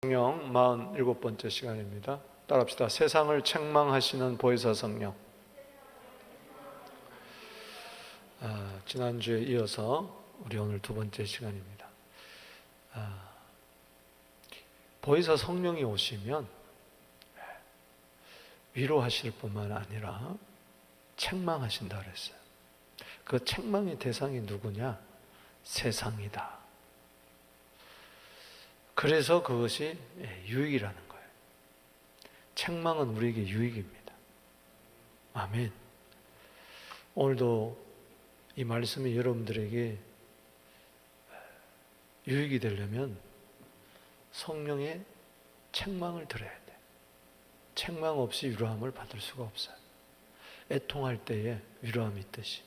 성령 47번째 시간입니다. 따라합시다. 세상을 책망하시는 보혜사 성령. 지난주에 이어서 우리 오늘 두 번째 시간입니다. 보혜사 성령이 오시면 위로하실 뿐만 아니라 책망하신다 그랬어요. 그 책망의 대상이 누구냐? 세상이다. 그래서 그것이 유익이라는 거예요. 책망은 우리에게 유익입니다. 아멘. 오늘도 이 말씀이 여러분들에게 유익이 되려면 성령의 책망을 들어야 돼요. 책망 없이 위로함을 받을 수가 없어요. 애통할 때에 위로함이 있듯이.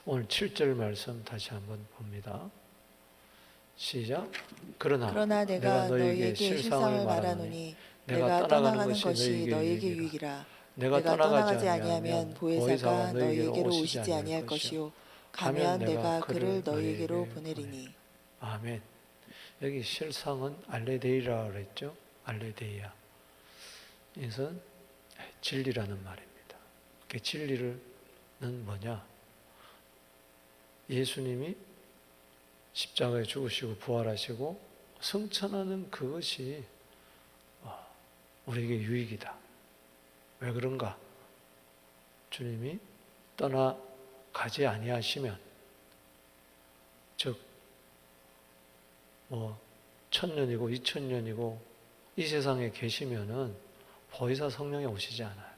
오늘 7절 말씀 다시 한번 봅니다. 시작. 그러나 내가 너희에게 실상을 말하노니 내가 떠나가는 것이 너희에게 유익이라. 내가 떠나가지 아니하면 보혜사가 너희에게로 오시지 아니할 것이요 가면 내가 그를 너희에게로 보내리니. 아멘. 여기 실상은 알레데이라 그랬죠. 알레데이아. 이것은 진리라는 말입니다. 그 진리는 뭐냐? 예수님이 십자가에 죽으시고 부활하시고 승천하는 그것이 우리에게 유익이다. 왜 그런가? 주님이 떠나가지 아니하시면, 즉 1000년이고 2000년이고 이 세상에 계시면은 보혜사 성령이 오시지 않아요.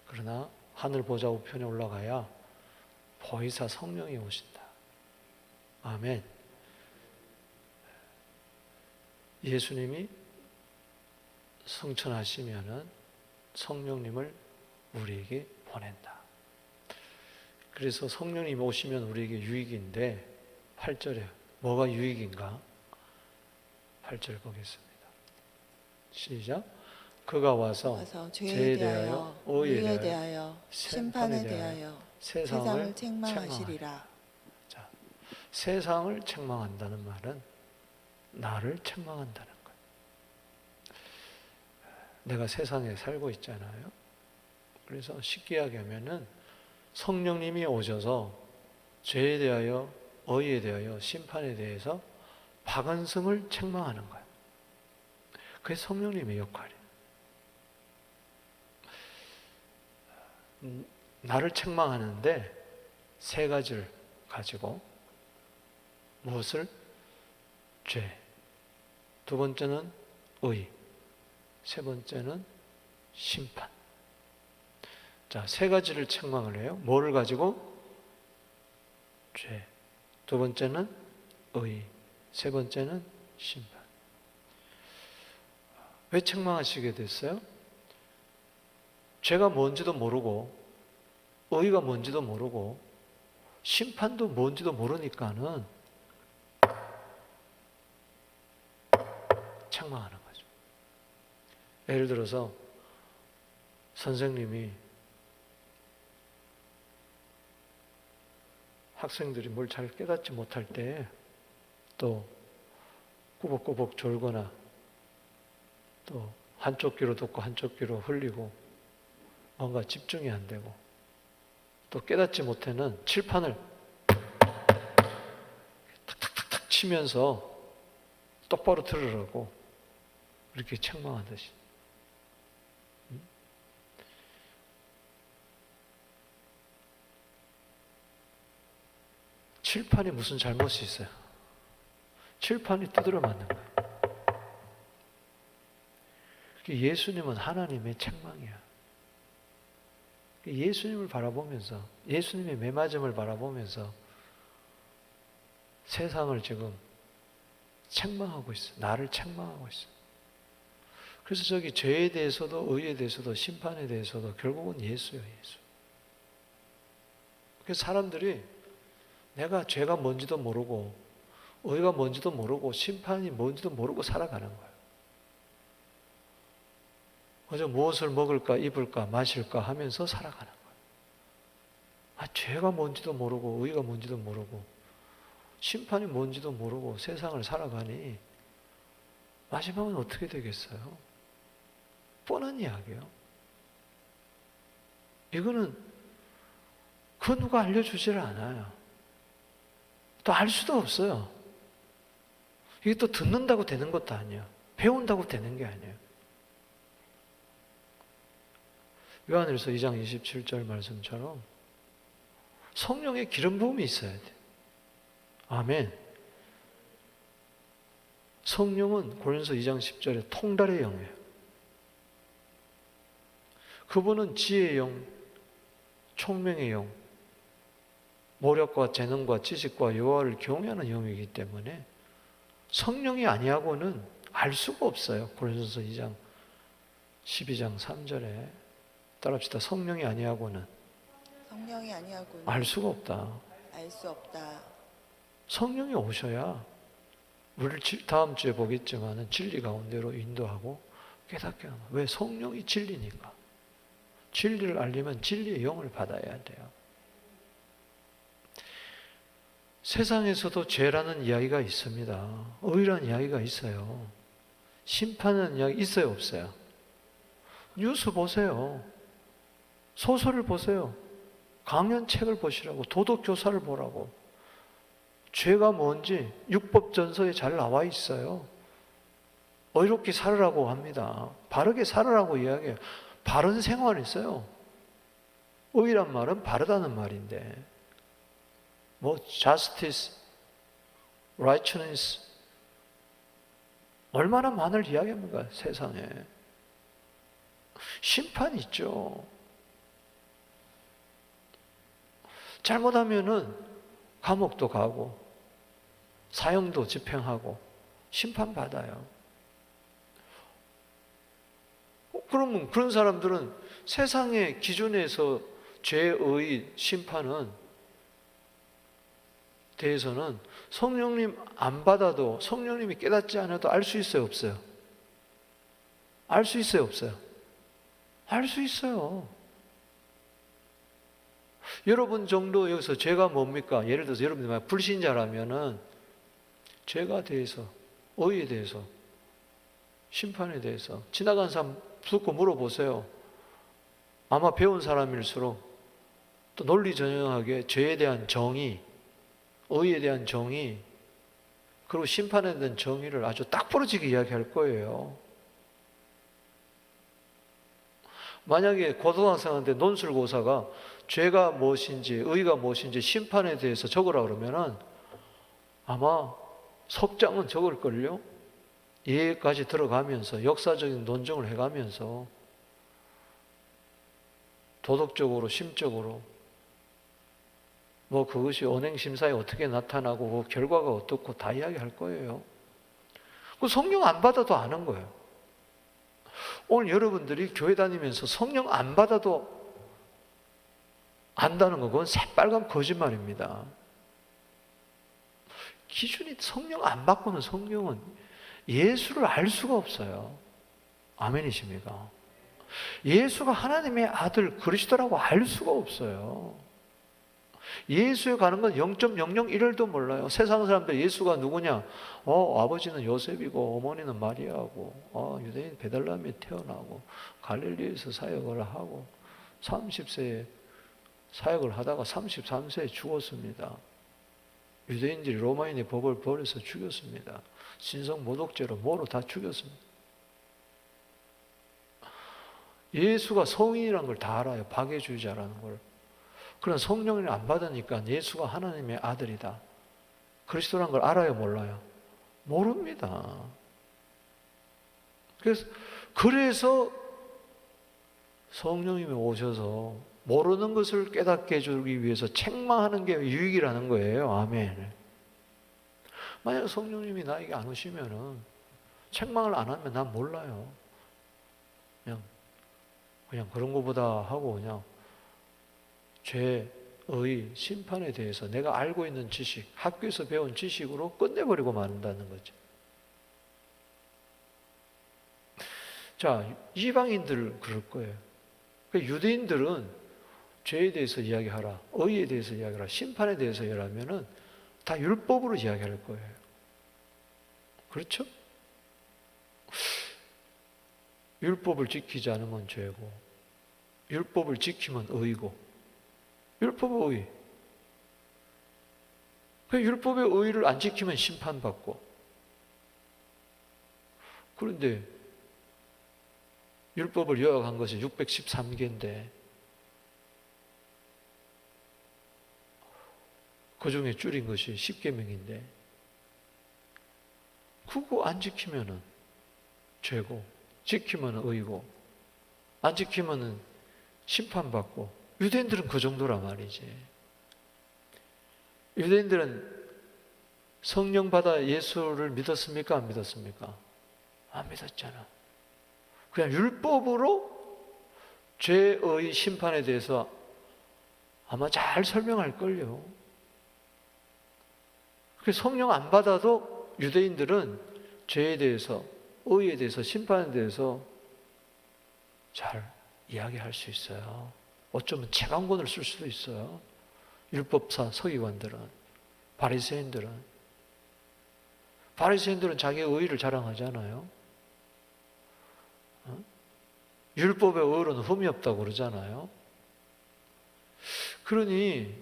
그러나 하늘 보좌 우편에 올라가야 보혜사 성령이 오신다. 아멘. 예수님이 승천하시면은 성령님을 우리에게 보낸다. 그래서 성령님 오시면 우리에게 유익인데 8절에 뭐가 유익인가? 8절 보겠습니다. 시작. 그가 와서 죄에 대하여, 의에 대하여, 심판에 대하여 세상을 책망하시리라. 세상을 책망한다는 말은 나를 책망한다는 거예요. 내가 세상에 살고 있잖아요. 그래서 쉽게 이야기하면은 성령님이 오셔서 죄에 대하여, 의에 대하여, 심판에 대해서 박은승을 책망하는 거예요. 그게 성령님의 역할이에요. 나를 책망하는데 세 가지를 가지고, 무엇을? 죄. 두 번째는 의. 세 번째는 심판. 자, 세 가지를 책망을 해요. 뭐를 가지고? 죄. 두 번째는 의. 세 번째는 심판. 왜 책망하시게 됐어요? 죄가 뭔지도 모르고, 의가 뭔지도 모르고, 심판도 뭔지도 모르니까는 책망하는 거죠. 예를 들어서 선생님이 학생들이 뭘 잘 깨닫지 못할 때 또 꾸벅꾸벅 졸거나 또 한쪽 귀로 듣고 한쪽 귀로 흘리고 뭔가 집중이 안 되고 또 깨닫지 못해는 칠판을 탁탁탁탁 치면서 똑바로 들으라고 이렇게 책망하듯이. 칠판이 무슨 잘못이 있어요? 칠판이 두드려 맞는 거예요. 예수님은 하나님의 책망이야. 예수님을 바라보면서, 예수님의 매맞음을 바라보면서 세상을 지금 책망하고 있어. 나를 책망하고 있어. 그래서 저기 죄에 대해서도 의에 대해서도 심판에 대해서도 결국은 예수예요. 예수. 그래서 사람들이 내가 죄가 뭔지도 모르고 의가 뭔지도 모르고 심판이 뭔지도 모르고 살아가는 거예요. 그저 무엇을 먹을까 입을까 마실까 하면서 살아가는 거예요. 죄가 뭔지도 모르고 의가 뭔지도 모르고 심판이 뭔지도 모르고 세상을 살아가니 마지막은 어떻게 되겠어요? 뻔한 이야기예요. 이거는 그 누가 알려주지를 않아요. 또 알 수도 없어요. 이게 또 듣는다고 되는 것도 아니에요. 배운다고 되는 게 아니에요. 요한일서 2장 27절 말씀처럼 성령의 기름 부음이 있어야 돼. 아멘. 성령은 고린도서 2장 10절에 통달의 영이에요. 그분은 지혜의 영, 총명의 영, 모력과 재능과 지식과 여호와를 경외하는 영이기 때문에 성령이 아니하고는 알 수가 없어요. 고린도서 2장 12장 3절에 따라합시다. 성령이 아니하고는 알 수가 없다. 알 수 없다. 성령이 오셔야 우리를 다음 주에 보겠지만 진리 가운데로 인도하고 깨닫게 하는 거예요. 왜? 성령이 진리니까. 진리를 알려면 진리의 영을 받아야 돼요. 세상에서도 죄라는 이야기가 있습니다. 의라는 이야기가 있어요. 심판하는 이야기 있어요, 없어요? 뉴스 보세요. 소설을 보세요. 강연책을 보시라고, 도덕교사를 보라고. 죄가 뭔지 율법전서에 잘 나와 있어요. 의롭게 살으라고 합니다. 바르게 살으라고 이야기해요. 바른 생활이 있어요. 의란 말은 바르다는 말인데 justice, righteousness 얼마나 많은 이야기합니까? 세상에. 심판이 있죠. 잘못하면은 감옥도 가고 사형도 집행하고 심판받아요. 그러면 그런 사람들은 세상의 기준에서 죄의 심판은 대해서는 성령님 안 받아도 성령님이 깨닫지 않아도 알 수 있어요, 없어요? 알 수 있어요, 없어요? 알 수 있어요. 여러분 정도 여기서 죄가 뭡니까? 예를 들어서 여러분이 불신자라면은 죄가 대해서, 의에 대해서, 심판에 대해서 지나간 사람 듣고 물어보세요. 아마 배운 사람일수록 또 논리정연하게 죄에 대한 정의, 의에 대한 정의, 그리고 심판에 대한 정의를 아주 딱 부러지게 이야기할 거예요. 만약에 고등학생한테 논술고사가 죄가 무엇인지, 의가 무엇인지, 심판에 대해서 적으라 그러면은 아마 석장은 적을걸요? 예까지 들어가면서 역사적인 논증을 해가면서 도덕적으로, 심적으로 그것이 언행심사에 어떻게 나타나고 그 결과가 어떻고 다 이야기할 거예요. 그 성령 안 받아도 아는 거예요. 오늘 여러분들이 교회 다니면서 성령 안 받아도 안다는 건 그건 새빨간 거짓말입니다. 기준이 성령 안 받고는 성령은 예수를 알 수가 없어요. 아멘이십니까? 예수가 하나님의 아들 그리스도라고 알 수가 없어요. 예수에 가는 건 0.001도 몰라요. 세상 사람들 예수가 누구냐? 아버지는 요셉이고 어머니는 마리아고 유대인 베들레헴에 태어나고 갈릴리에서 사역을 하고 30세에 사역을 하다가 33세에 죽었습니다. 유대인들이 로마인의 법을 버려서 죽였습니다. 신성 모독죄로 뭐로 다 죽였습니다. 예수가 성인이라는 걸 다 알아요. 박해주의자라는 걸. 그런 성령을 안 받으니까 예수가 하나님의 아들이다, 그리스도라는 걸 알아요, 몰라요? 모릅니다. 그래서 성령님이 오셔서 모르는 것을 깨닫게 해주기 위해서 책망하는 게 유익이라는 거예요. 아멘. 만약 성령님이 나에게 안 오시면은 책망을 안 하면 난 몰라요. 그냥 그런 것보다 하고 그냥 죄의 심판에 대해서 내가 알고 있는 지식, 학교에서 배운 지식으로 끝내버리고 만다는 거죠. 자, 이방인들 그럴 거예요. 유대인들은 죄에 대해서 이야기하라, 의에 대해서 이야기하라, 심판에 대해서 이야기하면은 다 율법으로 이야기할 거예요. 그렇죠? 율법을 지키지 않으면 죄고, 율법을 지키면 의고, 율법의 의. 그 율법의 의를 안 지키면 심판받고. 그런데 율법을 요약한 것이 613개인데 그 중에 줄인 것이 10계명인데 그거 안 지키면은 죄고, 지키면 의고, 안 지키면은 심판받고. 유대인들은 그 정도란 말이지. 유대인들은 성령 받아 예수를 믿었습니까? 안 믿었습니까? 안 믿었잖아. 그냥 율법으로 죄의 심판에 대해서 아마 잘 설명할걸요. 성령 안 받아도 유대인들은 죄에 대해서, 의에 대해서, 심판에 대해서 잘 이야기할 수 있어요. 어쩌면 채광권을 쓸 수도 있어요. 율법사 서기관들은, 바리새인들은 자기의 의를 자랑하잖아요. 율법의 의로는 흠이 없다고 그러잖아요. 그러니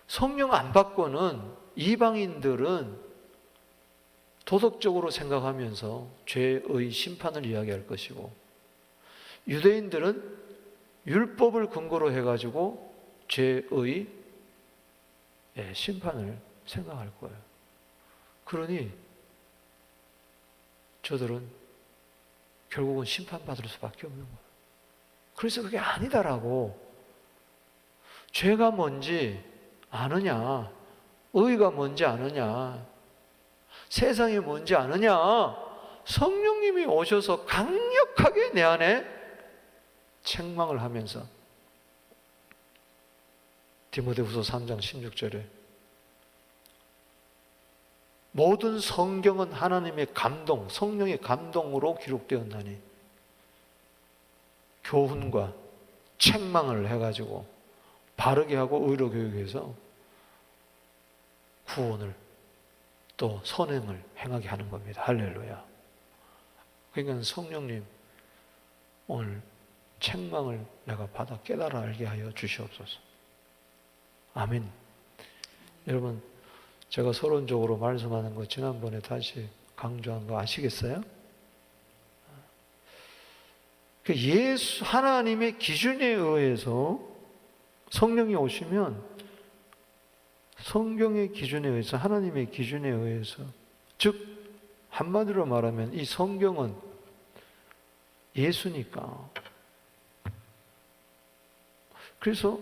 성령 안 받고는 이방인들은 도덕적으로 생각하면서 죄의 심판을 이야기할 것이고, 유대인들은 율법을 근거로 해가지고 죄의 심판을 생각할 거예요. 그러니 저들은 결국은 심판받을 수밖에 없는 거예요. 그래서 그게 아니다라고, 죄가 뭔지 아느냐, 의가 뭔지 아느냐, 세상이 뭔지 아느냐, 성령님이 오셔서 강력하게 내 안에 책망을 하면서 디모데후서 3장 16절에 모든 성경은 하나님의 감동, 성령의 감동으로 기록되었나니 교훈과 책망을 해가지고 바르게 하고 의로 교육해서 구원을 또 선행을 행하게 하는 겁니다. 할렐루야. 그러니까 성령님 오늘 책망을 내가 받아 깨달아 알게 하여 주시옵소서. 아멘. 여러분, 제가 서론적으로 말씀하는 거 지난번에 다시 강조한 거 아시겠어요? 예수, 하나님의 기준에 의해서 성령이 오시면 성경의 기준에 의해서, 하나님의 기준에 의해서, 즉 한마디로 말하면 이 성경은 예수니까. 그래서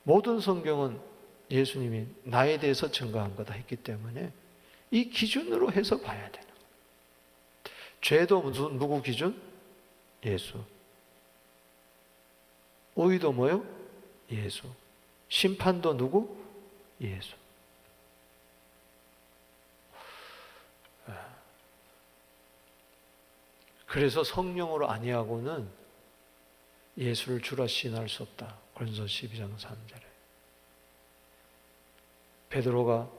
모든 성경은 예수님이 나에 대해서 증거한 거다 했기 때문에 이 기준으로 해서 봐야 되는 거예요. 죄도 누구 기준? 예수. 의도 뭐요? 예수. 심판도 누구? 예수. 그래서 성령으로 아니하고는 예수를 주라 시인할 수 없다. 고린도서 12장 3절에. 베드로가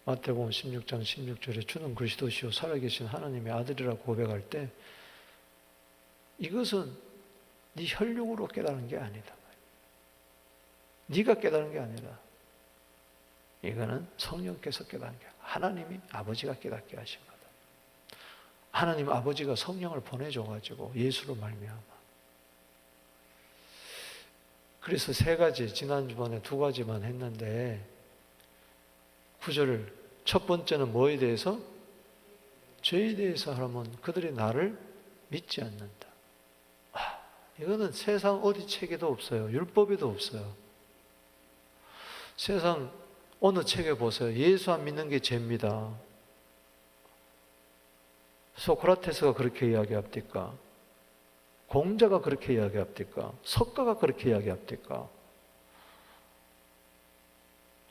마태복음 16장 16절에 주는 그리스도시요 살아계신 하나님의 아들이라고 고백할 때 이것은 네 혈육으로 깨달은 게 아니다. 네가 깨달은 게 아니라 이거는 성령께서 깨달은 게, 하나님이 아버지가 깨닫게 하신 거다. 하나님 아버지가 성령을 보내줘가지고 예수로 말미암아. 그래서 세 가지, 지난주번에 두 가지만 했는데 구절을, 첫 번째는 뭐에 대해서? 죄에 대해서 하면 그들이 나를 믿지 않는다. 이거는 세상 어디 책에도 없어요. 율법에도 없어요. 세상 어느 책에 보세요. 예수 안 믿는 게 죄입니다. 소크라테스가 그렇게 이야기합니까? 공자가 그렇게 이야기합니까? 석가가 그렇게 이야기합니까?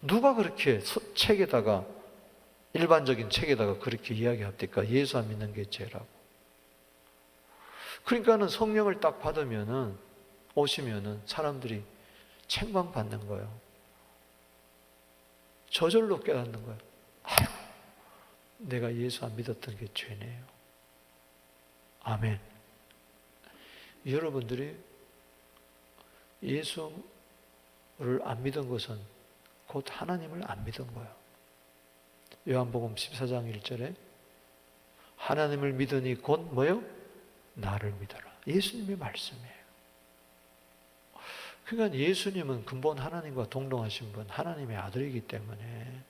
누가 그렇게 책에다가, 일반적인 책에다가 그렇게 이야기합니까? 예수 안 믿는 게 죄라고. 그러니까는 성령을 딱 받으면은, 오시면은 사람들이 책망받는 거예요. 저절로 깨닫는 거예요. 아유, 내가 예수 안 믿었던 게 죄네요. 아멘. 여러분들이 예수를 안 믿은 것은 곧 하나님을 안 믿은 거예요. 요한복음 14장 1절에 하나님을 믿으니 곧 뭐요? 나를 믿어라. 예수님의 말씀이에요. 그러니까 예수님은 근본 하나님과 동등하신 분, 하나님의 아들이기 때문에,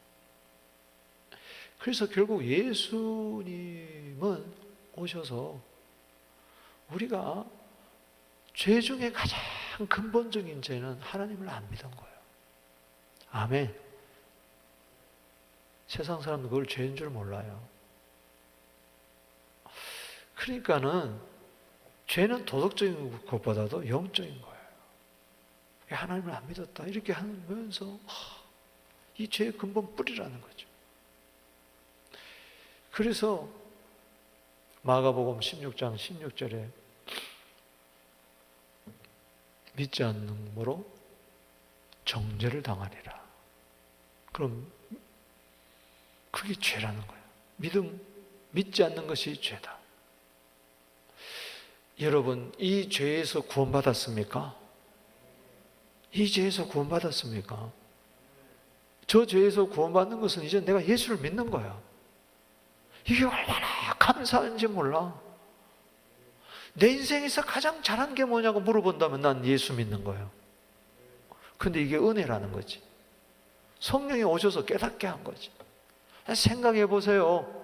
그래서 결국 예수님은 오셔서 우리가 죄 중에 가장 근본적인 죄는 하나님을 안 믿은 거예요. 아멘. 세상 사람은 그걸 죄인 줄 몰라요. 그러니까는 죄는 도덕적인 것보다도 영적인 거예요. 하나님을 안 믿었다 이렇게 하면서 이 죄의 근본 뿌리라는 거죠. 그래서 마가복음 16장 16절에 믿지 않는으로 정죄를 당하리라. 그럼 그게 죄라는 거예요. 믿지 않는 것이 죄다. 여러분, 이 죄에서 구원받았습니까? 이 죄에서 구원받았습니까? 저 죄에서 구원받는 것은 이제 내가 예수를 믿는 거야. 이게 얼마나 감사한지 몰라. 내 인생에서 가장 잘한 게 뭐냐고 물어본다면 난 예수 믿는 거예요. 근데 이게 은혜라는 거지. 성령이 오셔서 깨닫게 한 거지. 생각해 보세요.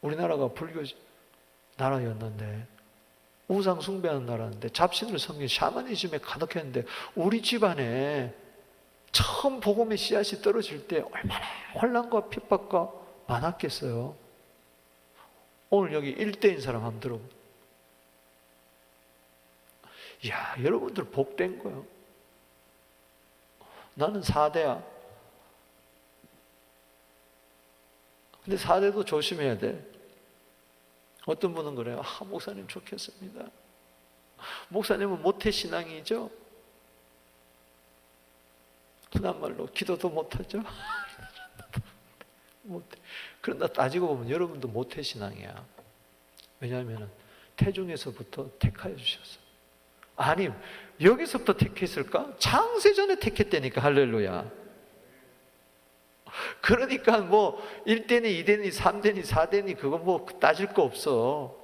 우리나라가 불교 나라였는데, 우상 숭배하는 나라인데, 잡신을 섬기는 샤머니즘에 가득했는데, 우리 집안에 처음 복음의 씨앗이 떨어질 때 얼마나 혼란과 핍박과 많았겠어요. 오늘 여기 일대인 사람 한번 들어보. 이야, 여러분들 복된 거예요. 나는 4대야. 근데 4대도 조심해야 돼. 어떤 분은 그래요. 목사님 좋겠습니다. 목사님은 모태신앙이죠? 흔한 말로 기도도 못하죠? 못해. 그런다 따지고 보면 여러분도 모태신앙이야. 왜냐하면 태중에서부터 택하여 주셨어. 아니, 여기서부터 택했을까? 창세전에 택했다니까. 할렐루야. 그러니까 뭐 1대니 2대니 3대니 4대니 그거 뭐 따질 거 없어.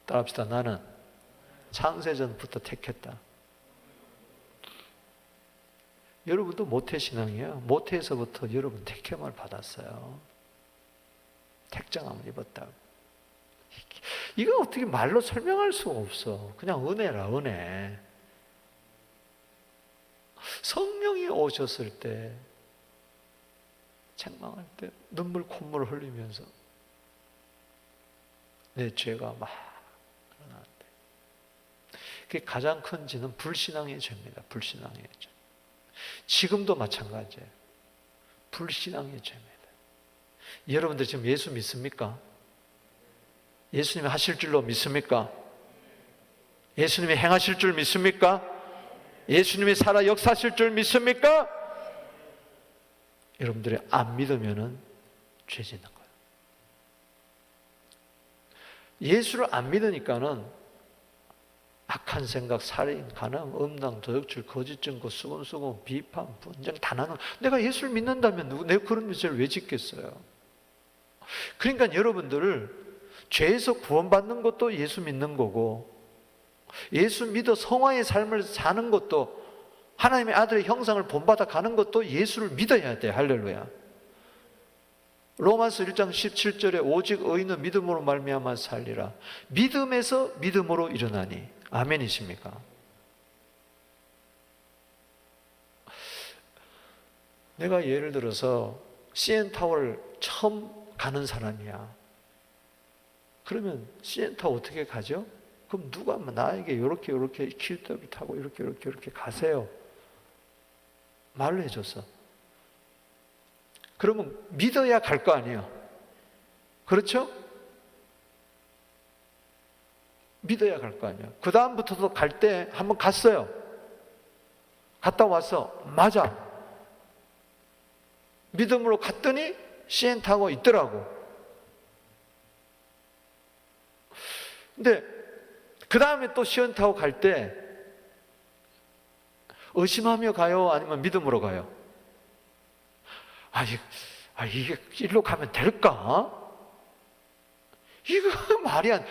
따라합시다. 나는 창세전부터 택했다. 여러분도 모태신앙이야. 모태에서부터 여러분 택함을 받았어요. 택장함을 입었다고. 이거 어떻게 말로 설명할 수가 없어. 그냥 은혜라, 은혜. 성령이 오셨을 때, 책망할 때 눈물 콧물을 흘리면서 내 죄가 막 일어나는데, 그게 가장 큰 죄는 불신앙의 죄입니다. 불신앙의 죄. 지금도 마찬가지예요. 불신앙의 죄입니다. 여러분들 지금 예수 믿습니까? 예수님이 하실 줄로 믿습니까? 예수님이 행하실 줄 믿습니까? 예수님이 살아 역사하실 줄 믿습니까? 여러분들이 안 믿으면은 죄 짓는 거예요. 예수를 안 믿으니까는 악한 생각, 살인, 간음, 음란, 도둑질, 거짓 증거, 수군수군, 비판, 분쟁 다 나는. 내가 예수를 믿는다면 내가 그런 죄를 왜 짓겠어요? 그러니까 여러분들을 죄에서 구원받는 것도 예수 믿는 거고, 예수 믿어 성화의 삶을 사는 것도, 하나님의 아들의 형상을 본받아 가는 것도 예수를 믿어야 돼. 할렐루야. 로마서 1장 17절에 오직 의인은 믿음으로 말미암아 살리라. 믿음에서 믿음으로 일어나니. 아멘이십니까? 내가 예를 들어서 CN타워를 처음 가는 사람이야. 그러면 CN타워 어떻게 가죠? 그럼 누가 나에게 이렇게 킬더를 타고 이렇게 가세요. 말로 해줬어. 그러면 믿어야 갈 거 아니에요. 그렇죠? 믿어야 갈 거 아니에요. 그 다음부터도 갈 때 한번 갔어요. 갔다 와서 맞아. 믿음으로 갔더니 CN타워 있더라고. 근데 그 다음에 또 시험 타고 갈 때 의심하며 가요? 아니면 믿음으로 가요? 이게 일로 가면 될까? 이거 말이 안,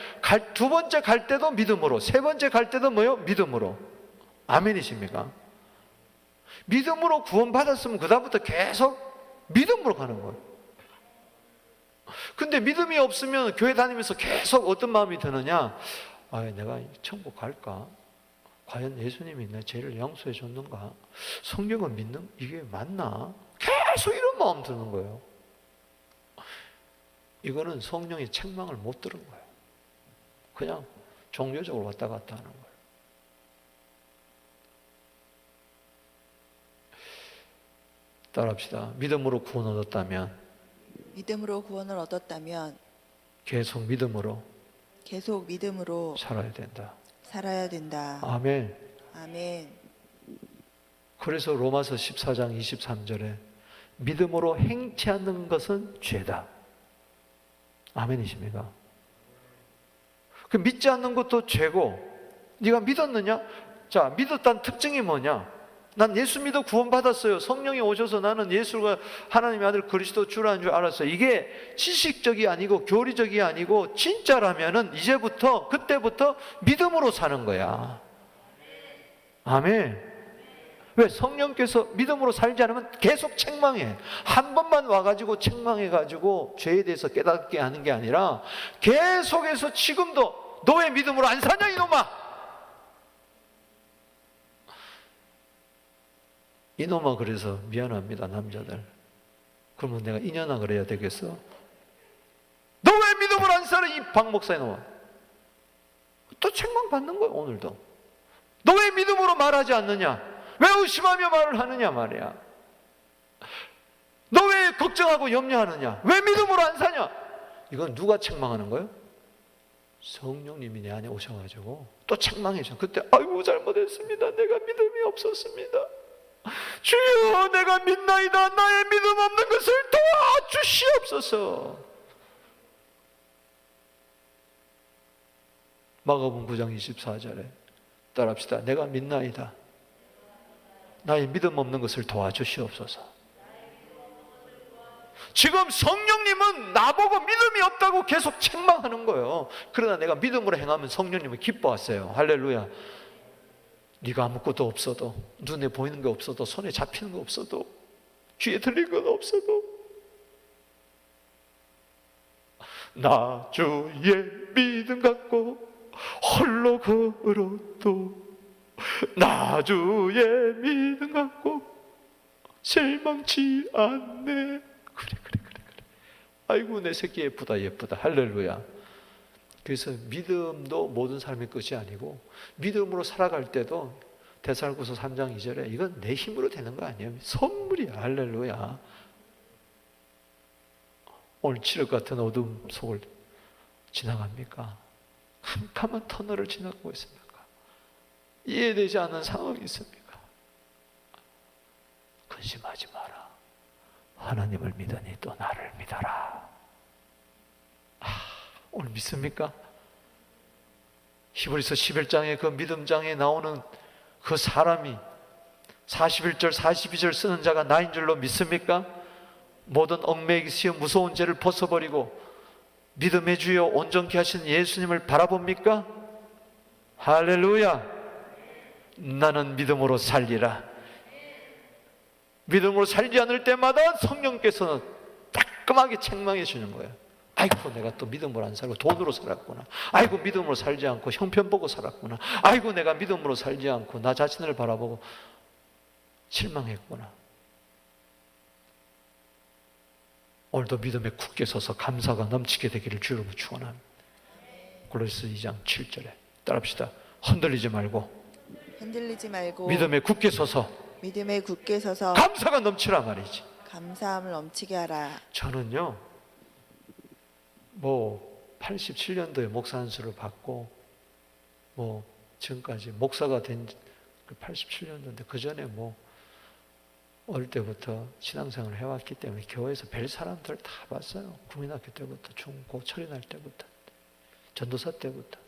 두 번째 갈 때도 믿음으로, 세 번째 갈 때도 뭐요? 믿음으로. 아멘이십니까? 믿음으로 구원받았으면 그다음부터 계속 믿음으로 가는 거예요. 근데 믿음이 없으면 교회 다니면서 계속 어떤 마음이 드느냐? 내가 천국 갈까? 과연 예수님이 내 죄를 용서해 줬는가? 성경을 믿는 이게 맞나? 계속 이런 마음 드는 거예요. 이거는 성령의 책망을 못 들은 거예요. 그냥 종교적으로 왔다 갔다 하는 거예요. 따라합시다. 믿음으로 구원을 얻었다면 계속 믿음으로 살아야 된다. 아멘. 그래서 로마서 14장 23절에 믿음으로 행치 않는 것은 죄다. 아멘이십니까? 그 믿지 않는 것도 죄고, 네가 믿었느냐? 자, 믿었다는 특징이 뭐냐? 난 예수 믿어 구원받았어요. 성령이 오셔서 나는 예수가 하나님의 아들 그리스도 주라는 줄 알았어요. 이게 지식적이 아니고 교리적이 아니고 진짜라면은 이제부터, 그때부터 믿음으로 사는 거야. 아멘. 왜? 성령께서 믿음으로 살지 않으면 계속 책망해. 한 번만 와가지고 책망해가지고 죄에 대해서 깨닫게 하는 게 아니라 계속해서 지금도 너 왜 믿음으로 안 사냐 이놈아! 이놈아, 그래서 미안합니다 남자들. 그러면 내가 이년아 그래야 되겠어? 너 왜 믿음으로 안 살아 이 박 목사 이놈아! 또 책망 받는 거야 오늘도. 너 왜 믿음으로 말하지 않느냐? 왜 의심하며 말을 하느냐 말이야. 너 왜 걱정하고 염려하느냐? 왜 믿음으로 안 사냐? 이건 누가 책망하는 거예요? 성령님이 내 안에 오셔가지고 또 책망해 줘. 그때 아이고 잘못했습니다. 내가 믿음이 없었습니다. 주여 내가 믿나이다. 나의 믿음 없는 것을 도와주시옵소서. 마가복음 9장 24절에 따라합시다. 내가 믿나이다. 나의 믿음 없는 것을 도와주시옵소서. 지금 성령님은 나보고 믿음이 없다고 계속 책망하는 거예요. 그러나 내가 믿음으로 행하면 성령님은 기뻐하세요. 할렐루야. 네가 아무것도 없어도, 눈에 보이는 게 없어도, 손에 잡히는 거 없어도, 귀에 들리는 건 없어도 나 주의 믿음 갖고 홀로 걸어도 나 주의 믿음 갖고 실망치 않네. 그래. 아이고 내 새끼 예쁘다. 할렐루야. 그래서 믿음도 모든 삶의 끝이 아니고 믿음으로 살아갈 때도 데살로니가서 3장 2절에 이건 내 힘으로 되는 거 아니에요. 선물이야. 할렐루야. 오늘 칠흑 같은 어둠 속을 지나갑니까? 캄캄한 터널을 지나가고 있습니까? 이해되지 않는 상황이 있습니까? 근심하지 마라. 하나님을 믿으니 또 나를 믿어라. 오늘 믿습니까? 히브리서 11장에 그 믿음장에 나오는 그 사람이 41절 42절 쓰는 자가 나인 줄로 믿습니까? 모든 얽매이기 쉬운 무서운 죄를 벗어버리고 믿음의 주여 온전케 하신 예수님을 바라봅니까? 할렐루야. 나는 믿음으로 살리라. 믿음으로 살지 않을 때마다 성령께서는 따끔하게 책망해 주는 거예요. 아이고 내가 또 믿음으로 안 살고 돈으로 살았구나. 아이고 믿음으로 살지 않고 형편 보고 살았구나. 아이고 내가 믿음으로 살지 않고 나 자신을 바라보고 실망했구나. 오늘도 믿음에 굳게 서서 감사가 넘치게 되기를 주로 축원합니다. 골로새 2장 7절에 따라합시다. 흔들리지 말고 믿음에 굳게 서서 감사가 넘치라 말이지. 감사함을 넘치게 하라. 저는요 87년도에 목사 안수를 받고 지금까지 목사가 된 87년도인데 그 전에 어릴 때부터 신앙생활을 해왔기 때문에 교회에서 뵐 사람들 다 봤어요. 국민학교 때부터 중, 고, 철이 날 때부터 전도사 때부터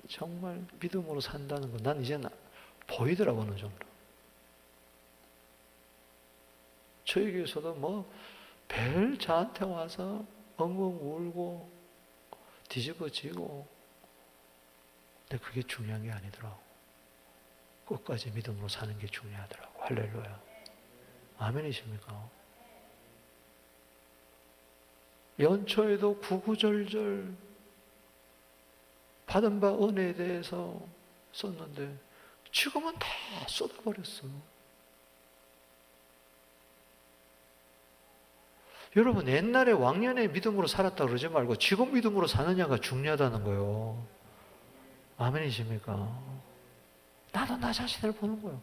정말 믿음으로 산다는 건 난 이제 보이더라고, 어느 정도. 저희 교회에서도 뭐 별 저한테 와서 엉엉 울고 뒤집어지고, 근데 그게 중요한 게 아니더라고. 끝까지 믿음으로 사는 게 중요하더라고. 할렐루야. 아멘이십니까? 연초에도 구구절절 받은 바 은혜에 대해서 썼는데 지금은 다 쏟아버렸어. 여러분, 옛날에 왕년에 믿음으로 살았다 그러지 말고 지금 믿음으로 사느냐가 중요하다는 거예요. 아멘이십니까? 나도 나 자신을 보는 거예요.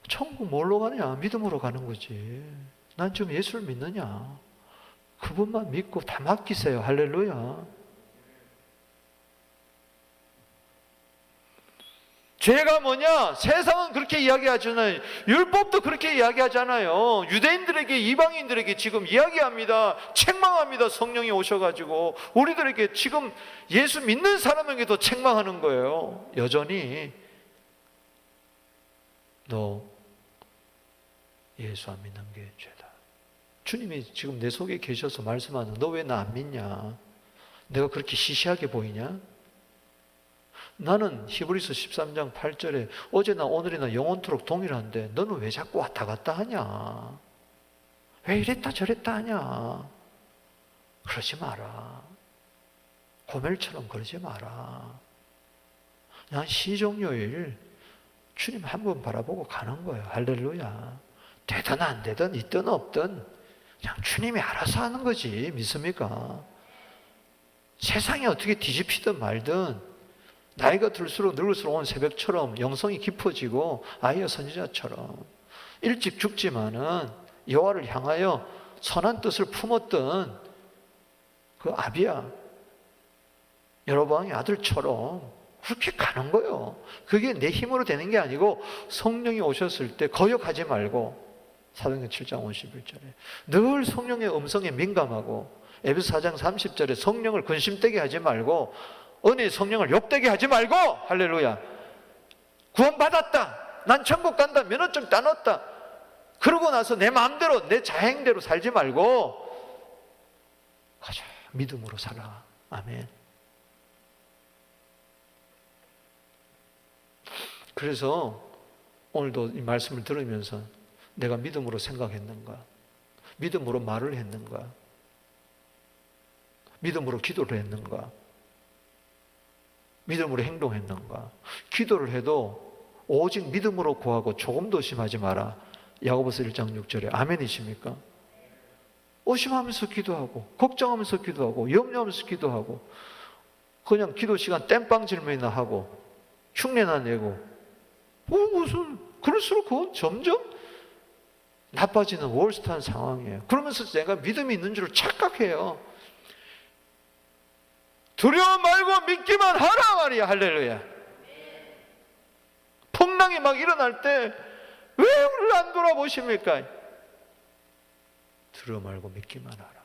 천국 뭘로 가냐? 믿음으로 가는 거지. 난 지금 예수를 믿느냐? 그분만 믿고 다 맡기세요. 할렐루야. 죄가 뭐냐? 세상은 그렇게 이야기하잖아요. 율법도 그렇게 이야기하잖아요. 유대인들에게, 이방인들에게 지금 이야기합니다. 책망합니다. 성령이 오셔가지고 우리들에게 지금 예수 믿는 사람에게도 책망하는 거예요. 여전히 너 예수 안 믿는 게 죄다. 주님이 지금 내 속에 계셔서 말씀하는, 너 왜 나 안 믿냐? 내가 그렇게 시시하게 보이냐? 나는 히브리서 13장 8절에 어제나 오늘이나 영원토록 동일한데 너는 왜 자꾸 왔다 갔다 하냐? 왜 이랬다 저랬다 하냐? 그러지 마라. 고멜처럼 그러지 마라. 난 시종요일 주님 한 번 바라보고 가는 거예요. 할렐루야. 되든 안 되든 있든 없든 그냥 주님이 알아서 하는 거지. 믿습니까? 세상이 어떻게 뒤집히든 말든 나이가 들수록 늙을수록 온 새벽처럼 영성이 깊어지고 아이야 선지자처럼 일찍 죽지만은 여호와를 향하여 선한 뜻을 품었던 그 아비야 여로보암의 아들처럼 그렇게 가는 거예요. 그게 내 힘으로 되는 게 아니고 성령이 오셨을 때 거역하지 말고, 사도행전 7장 51절에 늘 성령의 음성에 민감하고, 에베소 4장 30절에 성령을 근심되게 하지 말고, 은혜의 성령을 욕되게 하지 말고, 할렐루야. 구원받았다, 난 천국 간다, 면허증 따놨다, 그러고 나서 내 마음대로 내 자행대로 살지 말고 가자, 믿음으로 살아. 아멘. 그래서 오늘도 이 말씀을 들으면서 내가 믿음으로 생각했는가? 믿음으로 말을 했는가? 믿음으로 기도를 했는가? 믿음으로 행동했는가? 기도를 해도 오직 믿음으로 구하고 조금도 의심하지 마라. 야고보서 1장 6절에 아멘이십니까? 의심하면서 기도하고 걱정하면서 기도하고 염려하면서 기도하고 그냥 기도 시간 땜빵 질문이나 하고 흉내나 내고 무슨 그럴수록 그건 점점 나빠지는 월스트한 상황이에요. 그러면서 내가 믿음이 있는 줄 착각해요. 두려워 말고 믿기만 하라 말이야. 할렐루야. 풍랑이 막 일어날 때 왜 우리를 안 돌아보십니까? 두려워 말고 믿기만 하라.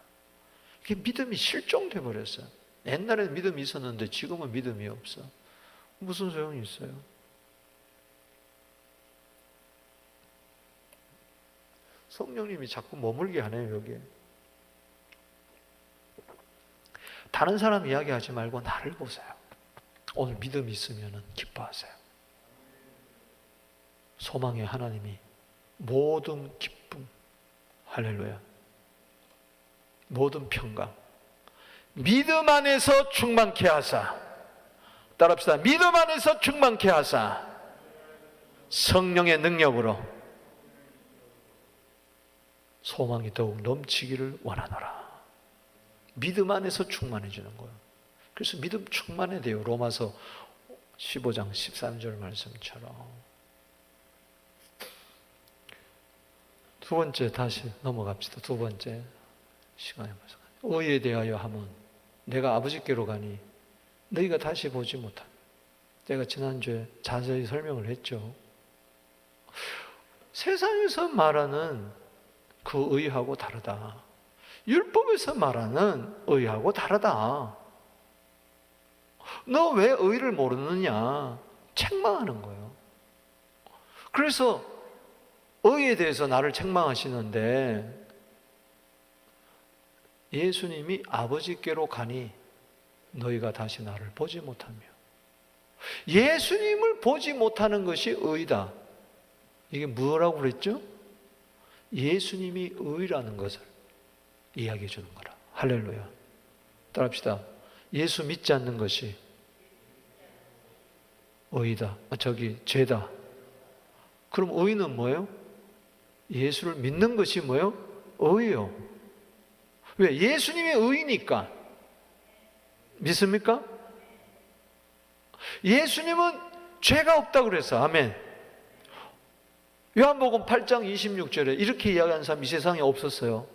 이게 믿음이 실종돼 버렸어요. 옛날에는 믿음이 있었는데 지금은 믿음이 없어. 무슨 소용이 있어요? 성령님이 자꾸 머물게 하네요. 여기에. 다른 사람 이야기하지 말고 나를 보세요. 오늘 믿음이 있으면 기뻐하세요. 소망의 하나님이 모든 기쁨, 할렐루야, 모든 평강, 믿음 안에서 충만케 하사, 따라합시다. 믿음 안에서 충만케 하사 성령의 능력으로 소망이 더욱 넘치기를 원하노라. 믿음 안에서 충만해지는 거예요. 그래서 믿음 충만해야 돼요. 로마서 15장 13절 말씀처럼. 두 번째 다시 넘어갑시다. 두 번째 시간에 벌써 의에 대하여 하면 내가 아버지께로 가니 너희가 다시 보지 못한. 제가 지난주에 자세히 설명을 했죠. 세상에서 말하는 그 의하고 다르다. 율법에서 말하는 의하고 다르다. 너 왜 의를 모르느냐? 책망하는 거예요. 그래서 의에 대해서 나를 책망하시는데 예수님이 아버지께로 가니 너희가 다시 나를 보지 못하며, 예수님을 보지 못하는 것이 의다. 이게 뭐라고 그랬죠? 예수님이 의라는 것을 이야기해 주는 거라. 할렐루야. 따라합시다. 예수 믿지 않는 것이 의다. 죄다. 그럼 의는 뭐예요? 예수를 믿는 것이 뭐예요? 의요. 왜? 예수님이 의니까. 믿습니까? 예수님은 죄가 없다고 그랬어. 아멘. 요한복음 8장 26절에 이렇게 이야기하는 사람이 이 세상에 없었어요.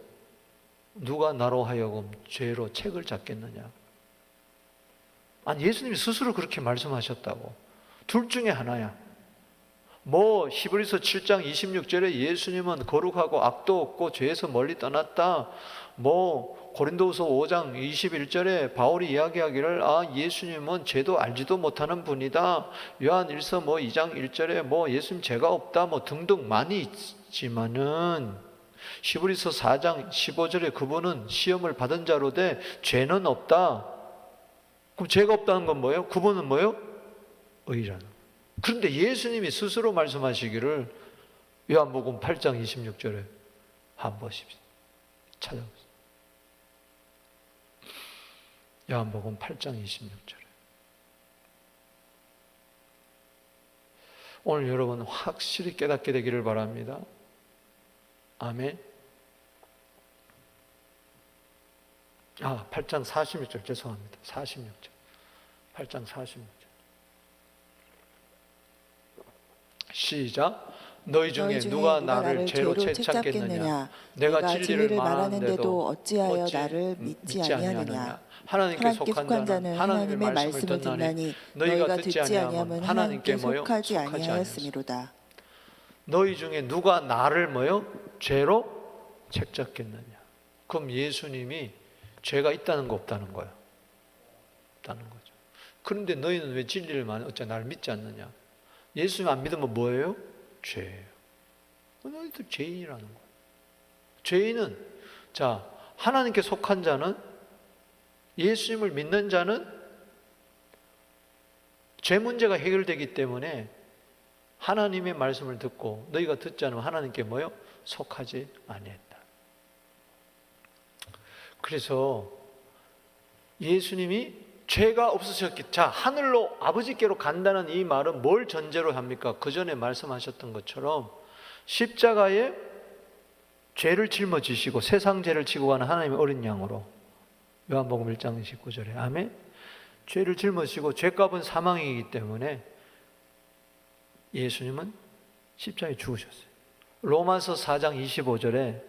누가 나로 하여금 죄로 책을 잡겠느냐? 아니, 예수님이 스스로 그렇게 말씀하셨다고. 둘 중에 하나야. 뭐 히브리서 7장 26절에 예수님은 거룩하고 악도 없고 죄에서 멀리 떠났다. 뭐 고린도후서 5장 21절에 바울이 이야기하기를 예수님은 죄도 알지도 못하는 분이다. 요한일서 2장 1절에 예수님 죄가 없다 등등 많이 있지만은 히브리서 4장 15절에 그분은 시험을 받은 자로 돼 죄는 없다. 그럼 죄가 없다는 건 뭐예요? 그분은 뭐예요? 의라는 거예요. 그런데 예수님이 스스로 말씀하시기를 요한복음 8장 26절에 한번 보십시오. 찾아보세요. 요한복음 8장 26절에. 오늘 여러분 확실히 깨닫게 되기를 바랍니다. 아멘. 8장 46절 죄송합니다. 46절. 8장 46절. 시작. 너희 중에 누가 나를 죄로 채찍겠느냐? 내가 진리를 말하는데도 어찌하여 나를 믿지 아니하느냐? 하나님께 속한 자는 하나님의 말씀을 듣나니 너희가 듣지 아니하면 하나님께 속하지 아니하였음이로다. 너희 중에 누가 나를 죄로 책잡겠느냐? 그럼 예수님이 죄가 있다는 거 없다는 거예요? 없다는 거죠. 그런데 너희는 왜 진리를 말하는 어째 나를 믿지 않느냐? 예수님 안 믿으면 뭐예요? 죄예요. 너희들 죄인이라는 거예요. 죄인은 하나님께 속한 자는, 예수님을 믿는 자는 죄 문제가 해결되기 때문에 하나님의 말씀을 듣고 너희가 듣지 않으면 하나님께 속하지 아니했다. 그래서 예수님이 죄가 없으셨기, 하늘로 아버지께로 간다는 이 말은 뭘 전제로 합니까? 그 전에 말씀하셨던 것처럼 십자가에 죄를 짊어지시고 세상 죄를 지고 가는 하나님의 어린 양으로, 요한복음 1장 19절에 아멘. 죄를 짊어지시고 죄값은 사망이기 때문에 예수님은 십자가에 죽으셨어요. 로마서 4장 25절에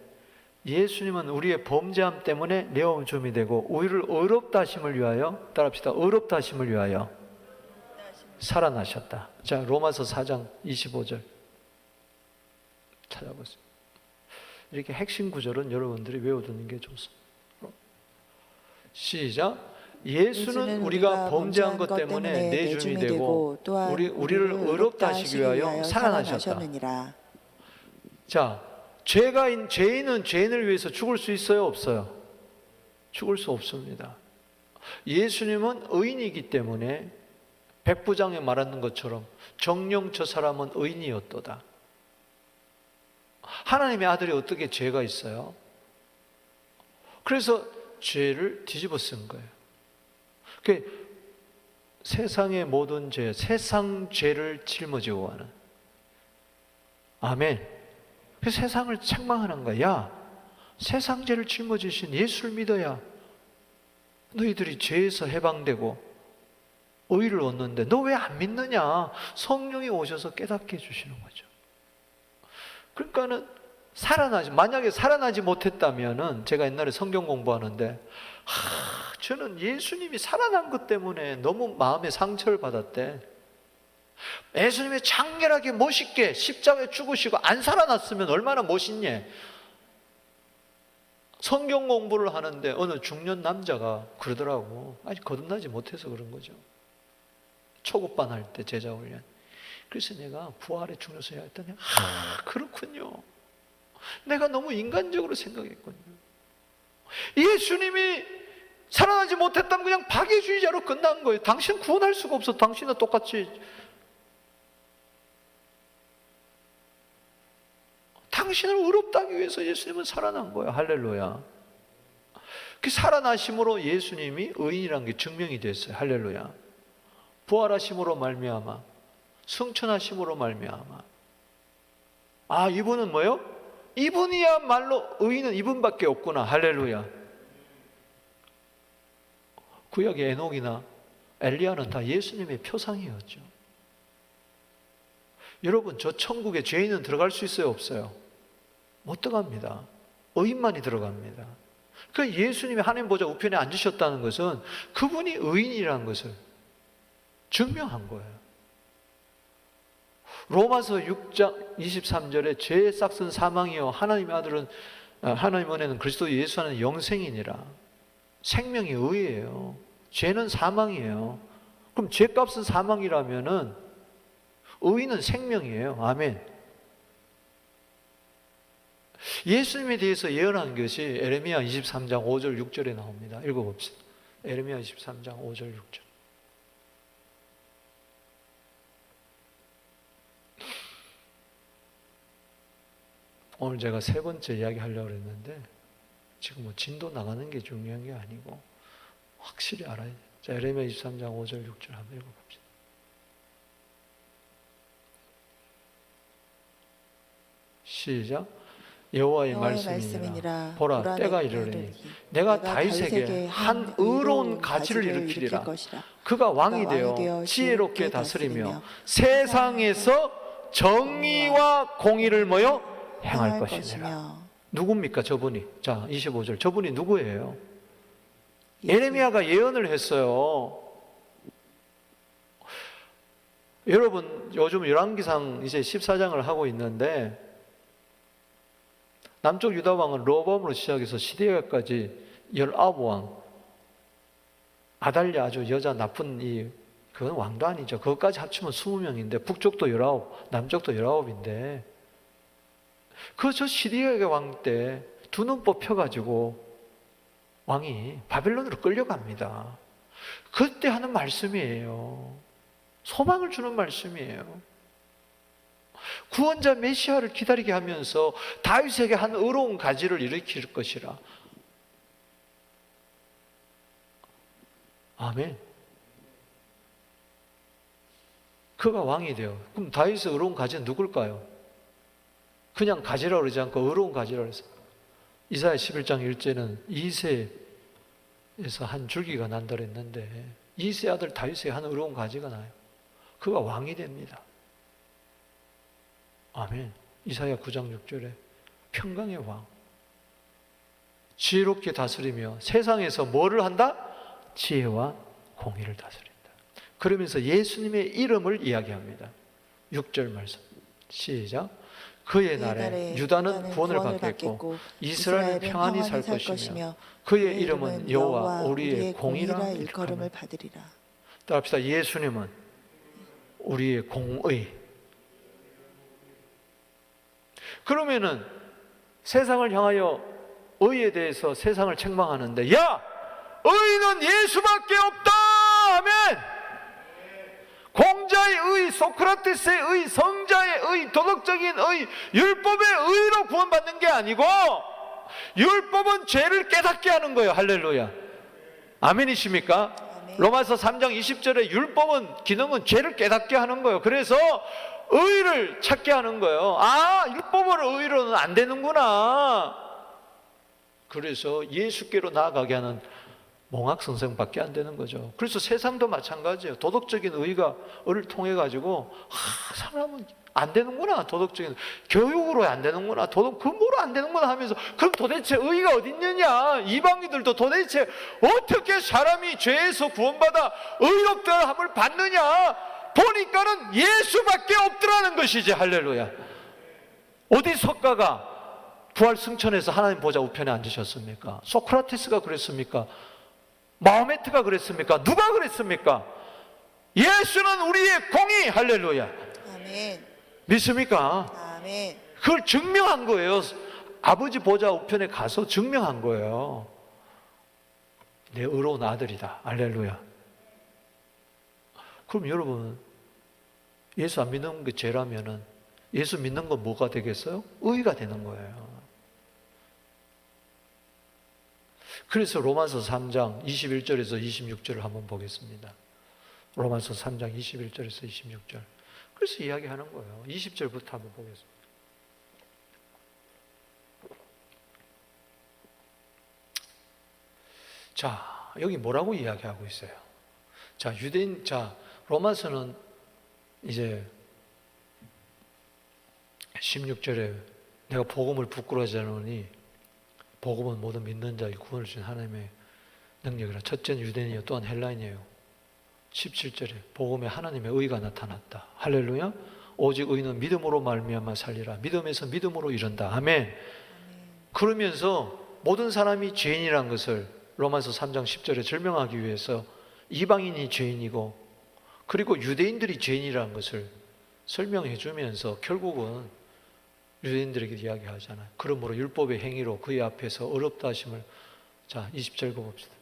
예수님은 우리의 범죄함 때문에 내어줌이 되고 우리를 의롭다 하심을 위하여, 따라합시다. 의롭다 하심을 위하여 살아나셨다. 로마서 4장 25절 찾아보세요. 이렇게 핵심 구절은 여러분들이 외워두는 게 좋습니다. 시작. 예수는 우리가 범죄한 것 때문에 내줌이 되고 우리를 의롭다 하시기 위하여 살아나셨다. 죄인은 죄인을 위해서 죽을 수 있어요? 없어요? 죽을 수 없습니다. 예수님은 의인이기 때문에 백부장에 말하는 것처럼 정녕 저 사람은 의인이었도다. 하나님의 아들이 어떻게 죄가 있어요? 그래서 죄를 뒤집어 쓴 거예요. 세상의 모든 죄, 세상 죄를 짊어지고 가는. 아멘. 그 세상을 책망하는 거야. 세상 죄를 짊어지신 예수를 믿어야 너희들이 죄에서 해방되고 의를 얻는데 너 왜 안 믿느냐? 성령이 오셔서 깨닫게 해주시는 거죠. 그러니까는 만약에 살아나지 못했다면은, 제가 옛날에 성경 공부하는데 저는 예수님이 살아난 것 때문에 너무 마음에 상처를 받았대. 예수님이 장렬하게 멋있게 십자가에 죽으시고 안 살아났으면 얼마나 멋있니? 성경 공부를 하는데 어느 중년 남자가 그러더라고. 아직 거듭나지 못해서 그런 거죠. 초급반 할 때 제자 훈련. 그래서 내가 부활의 중요성을 했더니 그렇군요. 내가 너무 인간적으로 생각했군요. 예수님이 살아나지 못했다면 그냥 박해주의자로 끝난 거예요. 당신 구원할 수가 없어. 당신은 똑같이. 당신을 의롭다 하기 위해서 예수님은 살아난 거예요. 할렐루야. 그 살아나심으로 예수님이 의인이라는 게 증명이 됐어요. 할렐루야. 부활하심으로 말미암아, 승천하심으로 말미암아. 아, 이분은 뭐요? 이분이야말로 의인은 이분밖에 없구나. 할렐루야. 구약의 에녹이나 엘리야는 다 예수님의 표상이었죠. 여러분, 저 천국에 죄인은 들어갈 수 있어요, 없어요? 못 들어갑니다. 의인만이 들어갑니다. 그 예수님이 하나님 보좌 우편에 앉으셨다는 것은 그분이 의인이라는 것을 증명한 거예요. 로마서 6장 23절에 죄의 싹은 사망이요 하나님의 아들은 하나님 은혜는 그리스도 예수 안에 영생이니라. 생명이 의예요. 죄는 사망이에요. 그럼 죄값은 사망이라면은 의인은 생명이에요. 아멘. 예수님에 대해서 예언한 것이 에레미야 23장 5절 6절에 나옵니다. 읽어봅시다. 에레미야 23장 5절 6절. 오늘 제가 세 번째 이야기 하려고 했는데 지금 뭐 진도 나가는 게 중요한 게 아니고 확실히 알아야 돼요. 자, 에레미야 23장 5절 6절 한번 읽어봅시다. 시작. 여호와의 말씀이니라. 보라, 때가 이르리니 내가 다윗에게 한 의로운 가지를 일으키리라. 그가 왕이 되어 지혜롭게 다스리며 세상에서 정의와 공의를 뭐요? 행할 것이니라. 누굽니까 저분이? 자, 25절. 저분이 누구예요? 에레미야가 예언을 했어요. 여러분, 요즘 열왕기상 이제 14장을 하고 있는데 남쪽 유다 왕은 르호보암으로 시작해서 시드기야까지 19왕, 아달랴 아주 여자 나쁜 그건 왕도 아니죠. 그것까지 합치면 20명인데 북쪽도 19, 남쪽도 19인데 저 시드기야 왕 때 두 눈 뽑혀가지고 왕이 바벨론으로 끌려갑니다. 그때 하는 말씀이에요. 소망을 주는 말씀이에요. 구원자 메시아를 기다리게 하면서 다윗에게 한 의로운 가지를 일으킬 것이라. 아멘. 그가 왕이 돼요. 그럼 다윗의 의로운 가지는 누굴까요? 그냥 가지라고 그러지 않고 의로운 가지라고 했어요. 이사야 11장 1절은 이새에서 한 줄기가 난다 그랬는데 이새 아들 다윗의 한 의로운 가지가 나요. 그가 왕이 됩니다. 아멘. 이사야 9장 6절에 평강의 왕, 지혜롭게 다스리며 세상에서 뭐를 한다? 지혜와 공의를 다스린다. 그러면서 예수님의 이름을 이야기합니다. 6절 말씀 시작. 그의 날에 유다는 구원을 받겠고 이스라엘은 평안히 살 것이며 그의 이름은 여호와 우리의 공의라 일컬음을 받으리라. 따라합시다. 예수님은 우리의 공의. 그러면은 세상을 향하여 의에 대해서 세상을 책망하는데 야! 의는 예수밖에 없다! 하면 공자의 의, 소크라테스의 의, 성자의 의, 도덕적인 의, 율법의 의로 구원받는 게 아니고 율법은 죄를 깨닫게 하는 거예요. 할렐루야. 아멘이십니까? 아멘. 로마서 3장 20절에 율법은 기능은 죄를 깨닫게 하는 거예요. 그래서 의를 찾게 하는 거예요. 아, 율법으로 의로는 안 되는구나. 그래서 예수께로 나아가게 하는 몽학선생밖에 안 되는 거죠. 그래서 세상도 마찬가지예요. 도덕적인 의를 통해 가지고 사람은 안 되는구나. 도덕적인 교육으로 안 되는구나. 근본으로 안 되는구나 하면서 그럼 도대체 의가 어디 있느냐. 이방인들도 도대체 어떻게 사람이 죄에서 구원받아 의롭다함을 받느냐 보니까는 예수밖에 없더라는 것이지. 할렐루야. 어디 석가가 부활 승천해서 하나님 보좌 우편에 앉으셨습니까? 소크라테스가 그랬습니까? 마호메트가 그랬습니까? 누가 그랬습니까? 예수는 우리의 공의. 할렐루야. 아멘. 믿습니까? 아멘. 그걸 증명한 거예요. 아버지 보좌 우편에 가서 증명한 거예요. 내 의로운 아들이다. 할렐루야. 그럼 여러분, 예수 안 믿는 게 죄라면은 예수 믿는 건 뭐가 되겠어요? 의가 되는 거예요. 그래서 로마서 3장 21절에서 26절을 한번 보겠습니다. 로마서 3장 21절에서 26절. 그래서 이야기하는 거예요. 20절부터 한번 보겠습니다. 자, 여기 뭐라고 이야기하고 있어요? 자, 유대인, 자, 로마서는 이제 16절에 내가 복음을 부끄러워하지 않으니 복음은 모든 믿는 자에게 구원을 주신 하나님의 능력이라. 첫째는 유대인이요 또한 헬라인이에요. 17절에 복음에 하나님의 의가 나타났다. 할렐루야. 오직 의는 믿음으로 말미암아 살리라. 믿음에서 믿음으로 이른다. 아멘. 그러면서 모든 사람이 죄인이란 것을 로마서 3장 10절에 설명하기 위해서 이방인이 죄인이고 그리고 유대인들이 죄인이라는 것을 설명해 주면서 결국은 유대인들에게 이야기하잖아요. 그러므로 율법의 행위로 그의 앞에서 어렵다 하심을. 자, 20절 읽어봅시다.